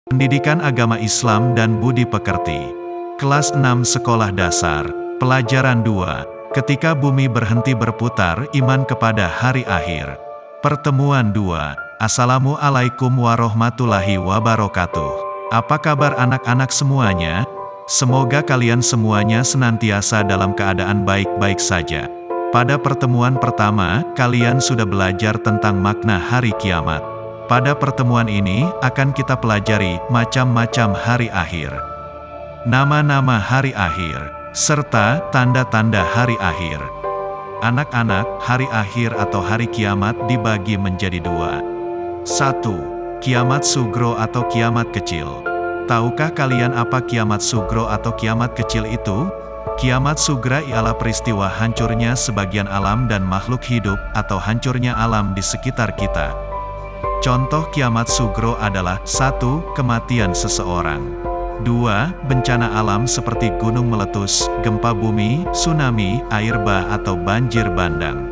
Pendidikan Agama Islam dan Budi Pekerti. Kelas 6 Sekolah Dasar. Pelajaran 2. Ketika bumi berhenti berputar, iman kepada hari akhir. Pertemuan 2. Assalamualaikum warahmatullahi wabarakatuh. Apa kabar anak-anak semuanya? Semoga kalian semuanya senantiasa dalam keadaan baik-baik saja. Pada pertemuan pertama, kalian sudah belajar tentang makna hari kiamat. Pada pertemuan ini, akan kita pelajari macam-macam hari akhir. Nama-nama hari akhir, serta tanda-tanda hari akhir. Anak-anak, hari akhir atau hari kiamat dibagi menjadi 2. 1. Kiamat sugro atau kiamat kecil. Tahukah kalian apa kiamat sugro atau kiamat kecil itu? Kiamat sugra ialah peristiwa hancurnya sebagian alam dan makhluk hidup, atau hancurnya alam di sekitar kita. Contoh kiamat sugro adalah 1. Kematian seseorang. 2. Bencana alam seperti gunung meletus, gempa bumi, tsunami, air bah atau banjir bandang.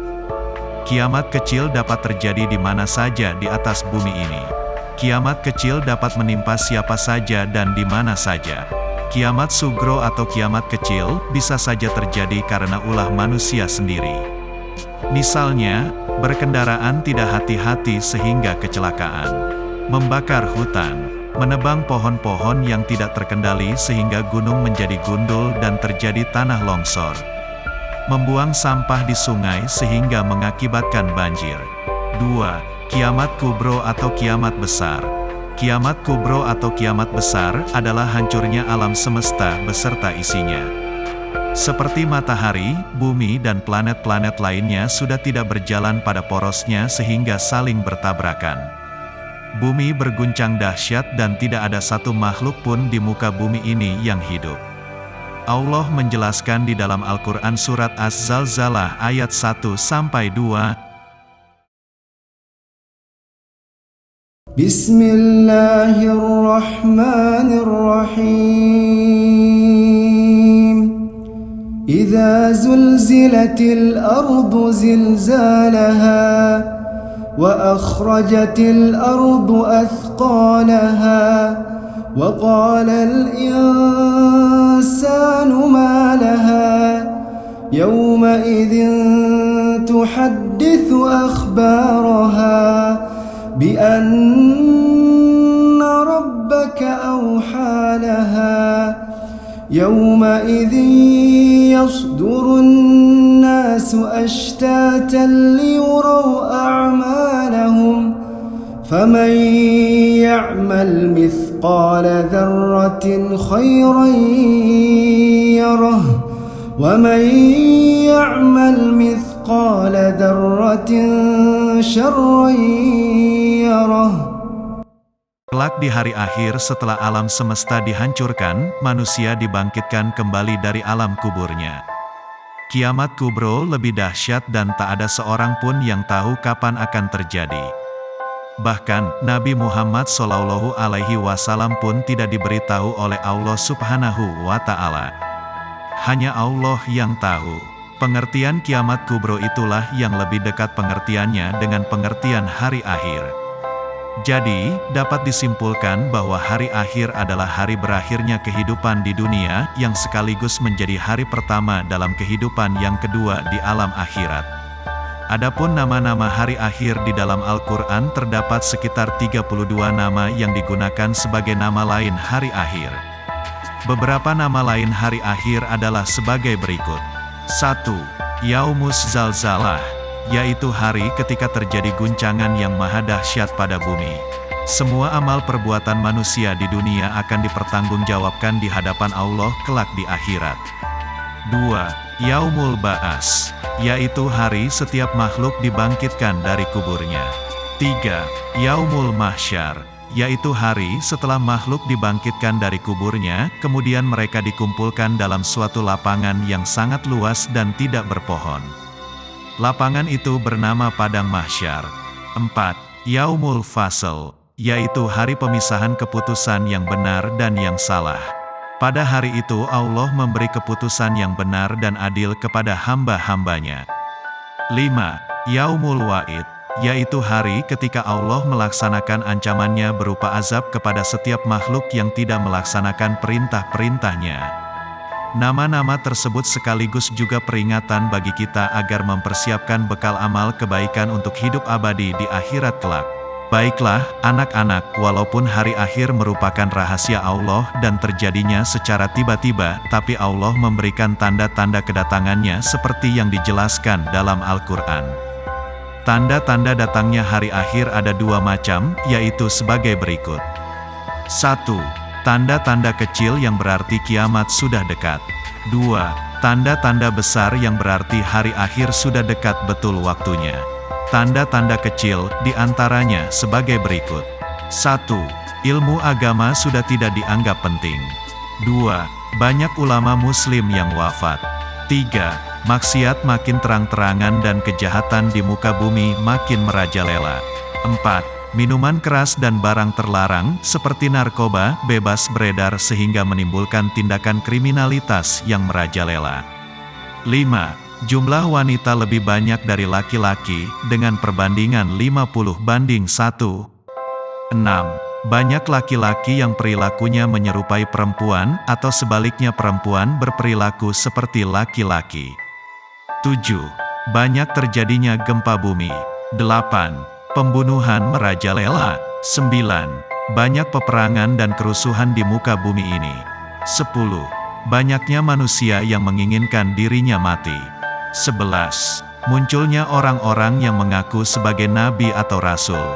Kiamat kecil dapat terjadi di mana saja di atas bumi ini. Kiamat kecil dapat menimpa siapa saja dan di mana saja. Kiamat sugro atau kiamat kecil bisa saja terjadi karena ulah manusia sendiri. Misalnya, berkendaraan tidak hati-hati sehingga kecelakaan, membakar hutan, menebang pohon-pohon yang tidak terkendali sehingga gunung menjadi gundul dan terjadi tanah longsor, membuang sampah di sungai sehingga mengakibatkan banjir. 2. Kiamat kubro atau kiamat besar. Kiamat kubro atau kiamat besar adalah hancurnya alam semesta beserta isinya. Seperti matahari, bumi dan planet-planet lainnya sudah tidak berjalan pada porosnya sehingga saling bertabrakan. Bumi berguncang dahsyat dan tidak ada satu makhluk pun di muka bumi ini yang hidup. Allah menjelaskan di dalam Al-Quran surat Az-Zalzalah ayat 1-2. Bismillahirrahmanirrahim. إذا زلزلت الأرض زلزالها وأخرجت الأرض أثقالها وقال الإنسان ما لها يومئذ تحدث أخبارها بأن ربك أوحى لها يومئذ يصدر الناس أشتاتا ليروا أعمالهم فمن يعمل مثقال ذرة خيرا يره ومن يعمل مثقال ذرة شرا يره. Kelak di hari akhir setelah alam semesta dihancurkan, manusia dibangkitkan kembali dari alam kuburnya. Kiamat kubro lebih dahsyat dan tak ada seorang pun yang tahu kapan akan terjadi. Bahkan, Nabi Muhammad SAW pun tidak diberitahu oleh Allah Subhanahu wa Ta'ala. Hanya Allah yang tahu. Pengertian kiamat kubro itulah yang lebih dekat pengertiannya dengan pengertian hari akhir. Jadi, dapat disimpulkan bahwa hari akhir adalah hari berakhirnya kehidupan di dunia, yang sekaligus menjadi hari pertama dalam kehidupan yang kedua di alam akhirat. Adapun nama-nama hari akhir di dalam Al-Quran terdapat sekitar 32 nama yang digunakan sebagai nama lain hari akhir. Beberapa nama lain hari akhir adalah sebagai berikut. 1. Yaumus Zalzalah, yaitu hari ketika terjadi guncangan yang maha dahsyat pada bumi. Semua amal perbuatan manusia di dunia akan dipertanggungjawabkan di hadapan Allah kelak di akhirat. 2. Yaumul Ba'as, yaitu hari setiap makhluk dibangkitkan dari kuburnya. 3. Yaumul Mahsyar, yaitu hari setelah makhluk dibangkitkan dari kuburnya, kemudian mereka dikumpulkan dalam suatu lapangan yang sangat luas dan tidak berpohon. Lapangan itu bernama Padang Mahsyar. 4. Yaumul Fasl, yaitu hari pemisahan keputusan yang benar dan yang salah. Pada hari itu Allah memberi keputusan yang benar dan adil kepada hamba-hambanya. 5. Yaumul Wa'id, yaitu hari ketika Allah melaksanakan ancamannya berupa azab kepada setiap makhluk yang tidak melaksanakan perintah-perintahnya. Nama-nama tersebut sekaligus juga peringatan bagi kita agar mempersiapkan bekal amal kebaikan untuk hidup abadi di akhirat kelak. Baiklah, anak-anak, walaupun hari akhir merupakan rahasia Allah dan terjadinya secara tiba-tiba, tapi Allah memberikan tanda-tanda kedatangannya seperti yang dijelaskan dalam Al-Quran. Tanda-tanda datangnya hari akhir ada dua macam, yaitu sebagai berikut. 1. Tanda-tanda kecil yang berarti kiamat sudah dekat. 2. Tanda-tanda besar yang berarti hari akhir sudah dekat betul waktunya. Tanda-tanda kecil, diantaranya sebagai berikut. 1. Ilmu agama sudah tidak dianggap penting. 2. Banyak ulama muslim yang wafat. 3. Maksiat makin terang-terangan dan kejahatan di muka bumi makin merajalela. 4. Minuman keras dan barang terlarang, seperti narkoba, bebas beredar sehingga menimbulkan tindakan kriminalitas yang merajalela. 5. Jumlah wanita lebih banyak dari laki-laki, dengan perbandingan 50:1. 6. Banyak laki-laki yang perilakunya menyerupai perempuan, atau sebaliknya perempuan berperilaku seperti laki-laki. 7. Banyak terjadinya gempa bumi. 8. Pembunuhan merajalela. 9. Banyak peperangan dan kerusuhan di muka bumi ini. 10. Banyaknya manusia yang menginginkan dirinya mati. 11. Munculnya orang-orang yang mengaku sebagai nabi atau rasul.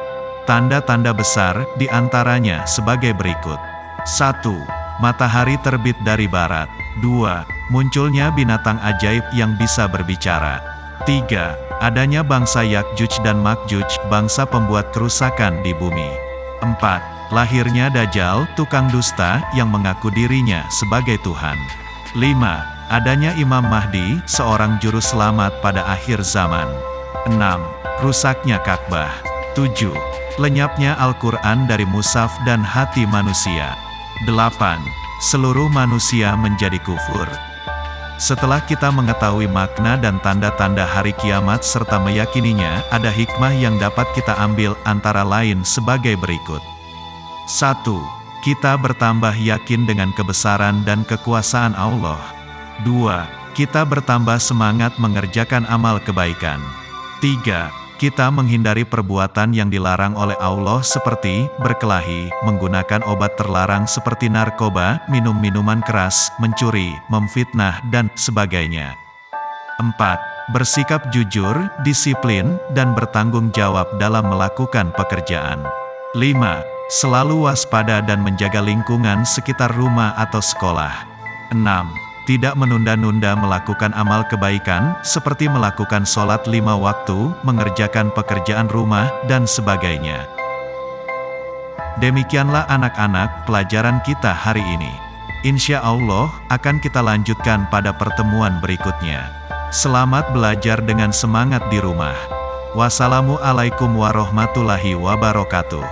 Tanda-tanda besar, diantaranya sebagai berikut. 1. Matahari terbit dari barat. 2. Munculnya binatang ajaib yang bisa berbicara. 3. Adanya bangsa Yakjuj dan Makjuj, bangsa pembuat kerusakan di bumi. 4. Lahirnya Dajjal, tukang dusta, yang mengaku dirinya sebagai Tuhan. 5. Adanya Imam Mahdi, seorang juru selamat pada akhir zaman. 6. Rusaknya Ka'bah. 7. Lenyapnya Al-Quran dari mushaf dan hati manusia. 8. Seluruh manusia menjadi kufur. Setelah kita mengetahui makna dan tanda-tanda hari kiamat serta meyakininya, ada hikmah yang dapat kita ambil antara lain sebagai berikut. 1. Kita bertambah yakin dengan kebesaran dan kekuasaan Allah. 2. Kita bertambah semangat mengerjakan amal kebaikan. 3. Kita menghindari perbuatan yang dilarang oleh Allah seperti berkelahi, menggunakan obat terlarang seperti narkoba, minum minuman keras, mencuri, memfitnah, dan sebagainya. 4. Bersikap jujur, disiplin, dan bertanggung jawab dalam melakukan pekerjaan. 5. Selalu waspada dan menjaga lingkungan sekitar rumah atau sekolah. 6. Tidak menunda-nunda melakukan amal kebaikan, seperti melakukan sholat 5 waktu, mengerjakan pekerjaan rumah, dan sebagainya. Demikianlah anak-anak, pelajaran kita hari ini. Insya Allah, akan kita lanjutkan pada pertemuan berikutnya. Selamat belajar dengan semangat di rumah. Wassalamualaikum warahmatullahi wabarakatuh.